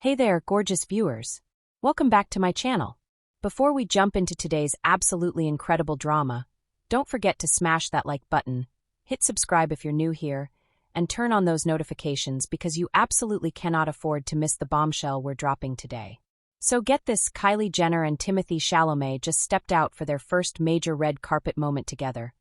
Hey there, gorgeous viewers. Welcome back to my channel. Before we jump into today's absolutely incredible drama, don't forget to smash that like button, hit subscribe if you're new here, and turn on those notifications because you absolutely cannot afford to miss the bombshell we're dropping today. So get this, Kylie Jenner and Timothée Chalamet just stepped out for their first major red carpet moment together.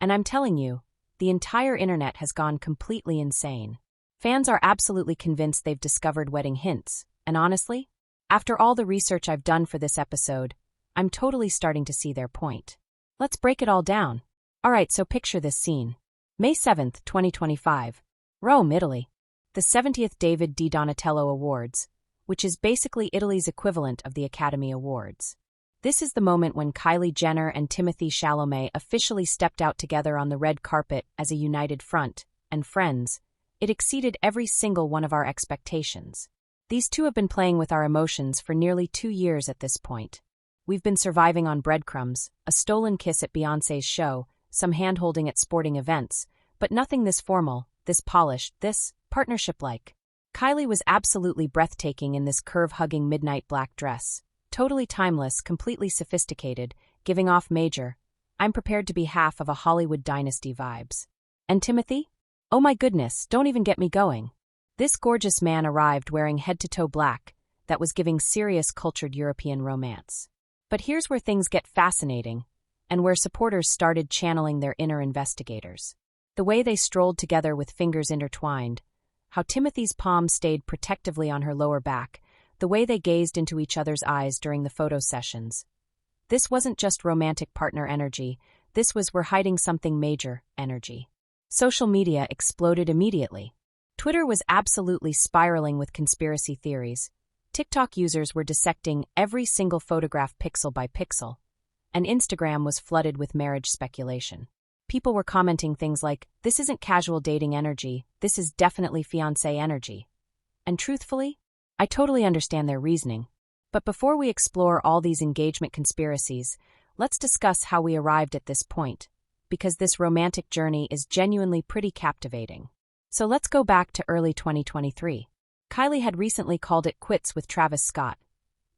And I'm telling you, the entire internet has gone completely insane. Fans are absolutely convinced they've discovered wedding hints, and honestly, after all the research I've done for this episode, I'm totally starting to see their point. Let's break it all down. Alright, so picture this scene. May 7th, 2025. Rome, Italy. The 70th David di Donatello Awards, which is basically Italy's equivalent of the Academy Awards. This is the moment when Kylie Jenner and Timothée Chalamet officially stepped out together on the red carpet as a united front, and friends, it exceeded every single one of our expectations. These two have been playing with our emotions for nearly 2 years at this point. We've been surviving on breadcrumbs, a stolen kiss at Beyoncé's show, some hand-holding at sporting events, but nothing this formal, this polished, this partnership-like. Kylie was absolutely breathtaking in this curve-hugging midnight black dress. Totally timeless, completely sophisticated, giving off major, I'm prepared to be half of a Hollywood dynasty vibes. And Timothée? Oh my goodness, don't even get me going. This gorgeous man arrived wearing head-to-toe black, that was giving serious cultured European romance. But here's where things get fascinating, and where supporters started channeling their inner investigators. The way they strolled together with fingers intertwined, how Timothée's palm stayed protectively on her lower back, the way they gazed into each other's eyes during the photo sessions. This wasn't just romantic partner energy, this was we're hiding something major energy. Social media exploded immediately. Twitter was absolutely spiraling with conspiracy theories. TikTok users were dissecting every single photograph pixel by pixel, and Instagram was flooded with marriage speculation. People were commenting things like, "This isn't casual dating energy, this is definitely fiancé energy." And truthfully, I totally understand their reasoning. But before we explore all these engagement conspiracies, let's discuss how we arrived at this point, because this romantic journey is genuinely pretty captivating. So let's go back to early 2023. Kylie had recently called it quits with Travis Scott.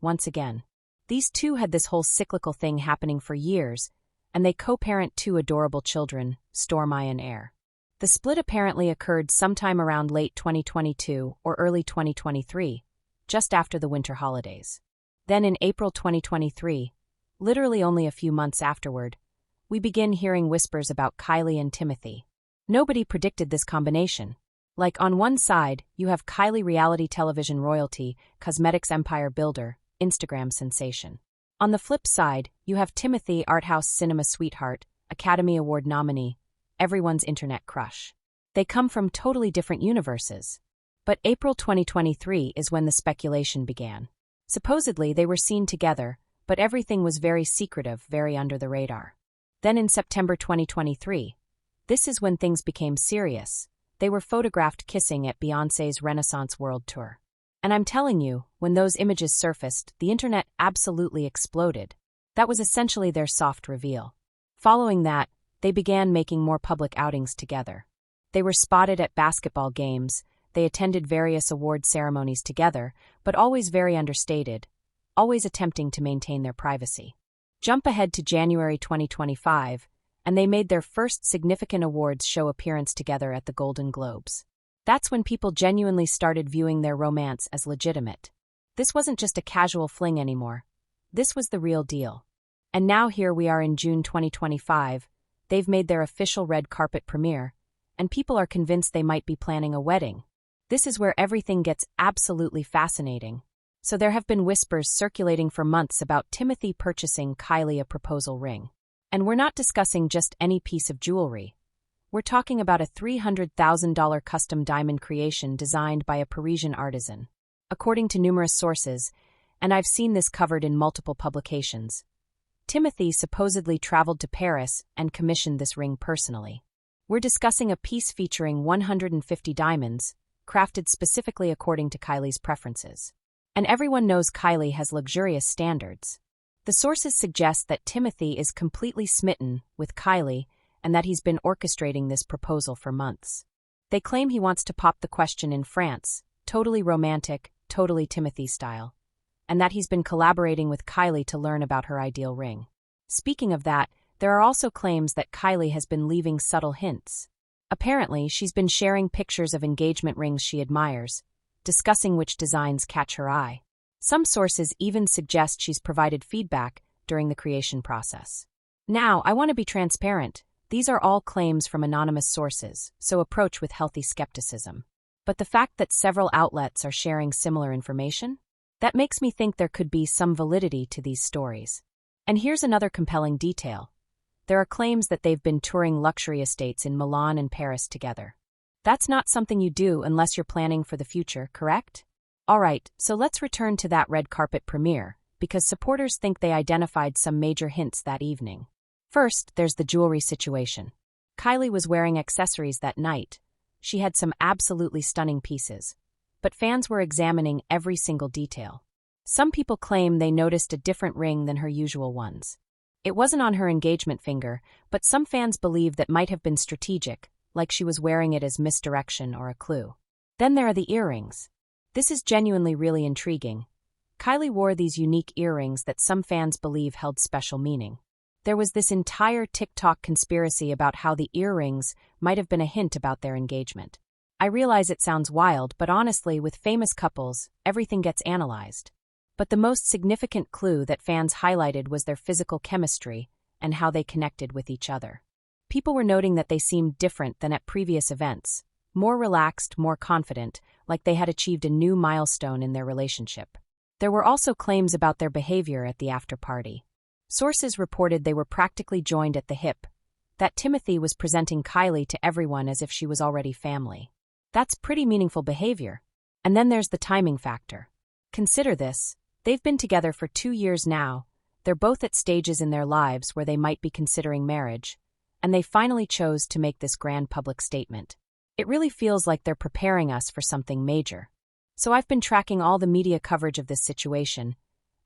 Once again, these two had this whole cyclical thing happening for years, and they co-parent 2 adorable children, Stormi and Air. The split apparently occurred sometime around late 2022 or early 2023, just after the winter holidays. Then in April 2023, literally only a few months afterward, we begin hearing whispers about Kylie and Timothée. Nobody predicted this combination. Like on one side, you have Kylie reality television royalty, cosmetics empire builder, Instagram sensation. On the flip side, you have Timothée art house cinema sweetheart, Academy Award nominee, everyone's internet crush. They come from totally different universes. But April 2023 is when the speculation began. Supposedly they were seen together, but everything was very secretive, very under the radar. Then in September 2023, this is when things became serious. They were photographed kissing at Beyoncé's Renaissance World Tour. And I'm telling you, when those images surfaced, the internet absolutely exploded. That was essentially their soft reveal. Following that, they began making more public outings together. They were spotted at basketball games, they attended various award ceremonies together, but always very understated, always attempting to maintain their privacy. Jump ahead to January 2025, and they made their first significant awards show appearance together at the Golden Globes. That's when people genuinely started viewing their romance as legitimate. This wasn't just a casual fling anymore. This was the real deal. And now here we are in June 2025, they've made their official red carpet premiere, and people are convinced they might be planning a wedding. This is where everything gets absolutely fascinating. So there have been whispers circulating for months about Timothée purchasing Kylie a proposal ring. And we're not discussing just any piece of jewelry. We're talking about a $300,000 custom diamond creation designed by a Parisian artisan. According to numerous sources, and I've seen this covered in multiple publications, Timothée supposedly traveled to Paris and commissioned this ring personally. We're discussing a piece featuring 150 diamonds, crafted specifically according to Kylie's preferences. And everyone knows Kylie has luxurious standards. The sources suggest that Timothée is completely smitten with Kylie and that he's been orchestrating this proposal for months. They claim he wants to pop the question in France, totally romantic, totally Timothée style, and that he's been collaborating with Kylie to learn about her ideal ring. Speaking of that, there are also claims that Kylie has been leaving subtle hints. Apparently, she's been sharing pictures of engagement rings she admires, discussing which designs catch her eye. Some sources even suggest she's provided feedback during the creation process. Now, I want to be transparent. These are all claims from anonymous sources, so approach with healthy skepticism. But the fact that several outlets are sharing similar information? That makes me think there could be some validity to these stories. And here's another compelling detail. There are claims that they've been touring luxury estates in Milan and Paris together. That's not something you do unless you're planning for the future, correct? Alright, so let's return to that red carpet premiere, because supporters think they identified some major hints that evening. First, there's the jewelry situation. Kylie was wearing accessories that night. She had some absolutely stunning pieces. But fans were examining every single detail. Some people claim they noticed a different ring than her usual ones. It wasn't on her engagement finger, but some fans believe that might have been strategic, like she was wearing it as misdirection or a clue. Then there are the earrings. This is genuinely really intriguing. Kylie wore these unique earrings that some fans believe held special meaning. There was this entire TikTok conspiracy about how the earrings might have been a hint about their engagement. I realize it sounds wild, but honestly, with famous couples, everything gets analyzed. But the most significant clue that fans highlighted was their physical chemistry and how they connected with each other. People were noting that they seemed different than at previous events, more relaxed, more confident, like they had achieved a new milestone in their relationship. There were also claims about their behavior at the after-party. Sources reported they were practically joined at the hip, that Timothée was presenting Kylie to everyone as if she was already family. That's pretty meaningful behavior. And then there's the timing factor. Consider this. They've been together for 2 years now. They're both at stages in their lives where they might be considering marriage, and they finally chose to make this grand public statement. It really feels like they're preparing us for something major. So I've been tracking all the media coverage of this situation,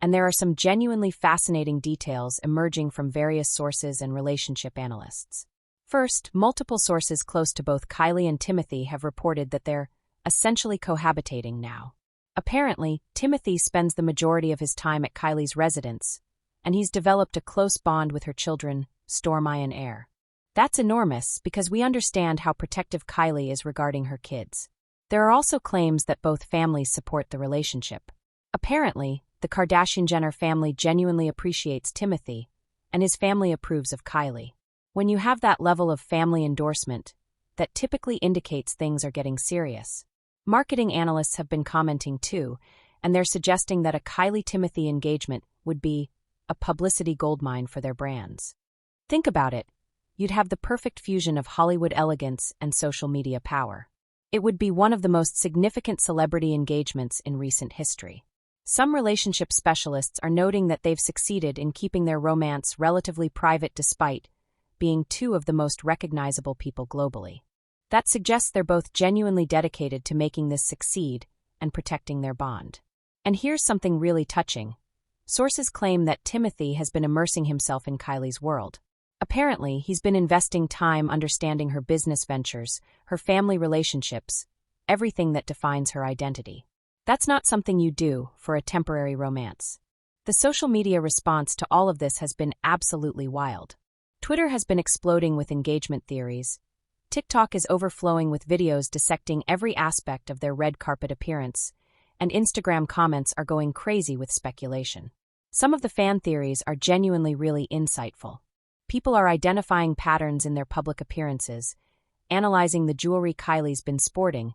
and there are some genuinely fascinating details emerging from various sources and relationship analysts. First, multiple sources close to both Kylie and Timothée have reported that they're essentially cohabitating now. Apparently, Timothée spends the majority of his time at Kylie's residence, and he's developed a close bond with her children, Stormi and Air. That's enormous because we understand how protective Kylie is regarding her kids. There are also claims that both families support the relationship. Apparently, the Kardashian Jenner family genuinely appreciates Timothée, and his family approves of Kylie. When you have that level of family endorsement, that typically indicates things are getting serious. Marketing analysts have been commenting too, and they're suggesting that a Kylie-Timothée engagement would be a publicity goldmine for their brands. Think about it. You'd have the perfect fusion of Hollywood elegance and social media power. It would be one of the most significant celebrity engagements in recent history. Some relationship specialists are noting that they've succeeded in keeping their romance relatively private despite being two of the most recognizable people globally. That suggests they're both genuinely dedicated to making this succeed and protecting their bond. And here's something really touching. Sources claim that Timothée has been immersing himself in Kylie's world. Apparently, he's been investing time understanding her business ventures, her family relationships, everything that defines her identity. That's not something you do for a temporary romance. The social media response to all of this has been absolutely wild. Twitter has been exploding with engagement theories. TikTok is overflowing with videos dissecting every aspect of their red carpet appearance, and Instagram comments are going crazy with speculation. Some of the fan theories are genuinely really insightful. People are identifying patterns in their public appearances, analyzing the jewelry Kylie's been sporting,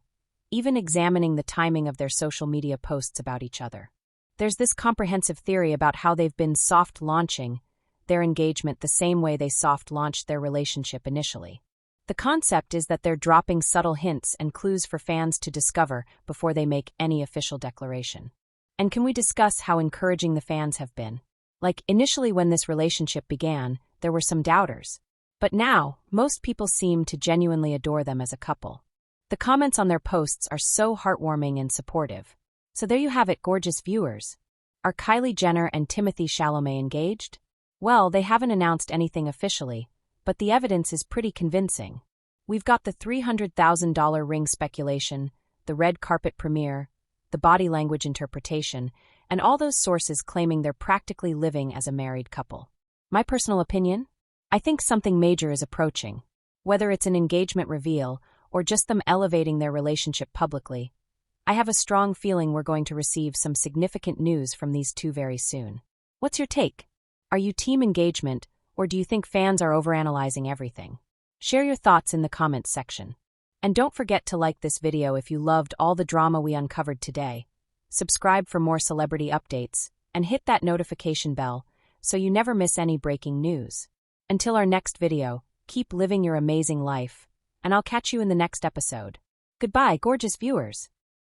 even examining the timing of their social media posts about each other. There's this comprehensive theory about how they've been soft-launching their engagement the same way they soft-launched their relationship initially. The concept is that they're dropping subtle hints and clues for fans to discover before they make any official declaration. And can we discuss how encouraging the fans have been? Like, initially when this relationship began, there were some doubters. But now, most people seem to genuinely adore them as a couple. The comments on their posts are so heartwarming and supportive. So there you have it, gorgeous viewers. Are Kylie Jenner and Timothée Chalamet engaged? Well, they haven't announced anything officially, but the evidence is pretty convincing. We've got the $300,000 ring speculation, the red carpet premiere, the the body language interpretation, and all those sources claiming they're practically living as a married couple. My personal opinion? I think something major is approaching. Whether it's an engagement reveal or just them elevating their relationship publicly, I have a strong feeling we're going to receive some significant news from these two very soon. What's your take? Are you team engagement, or do you think fans are overanalyzing everything? Share your thoughts in the comments section. And don't forget to like this video if you loved all the drama we uncovered today. Subscribe for more celebrity updates, and hit that notification bell so you never miss any breaking news. Until our next video, keep living your amazing life, and I'll catch you in the next episode. Goodbye, gorgeous viewers.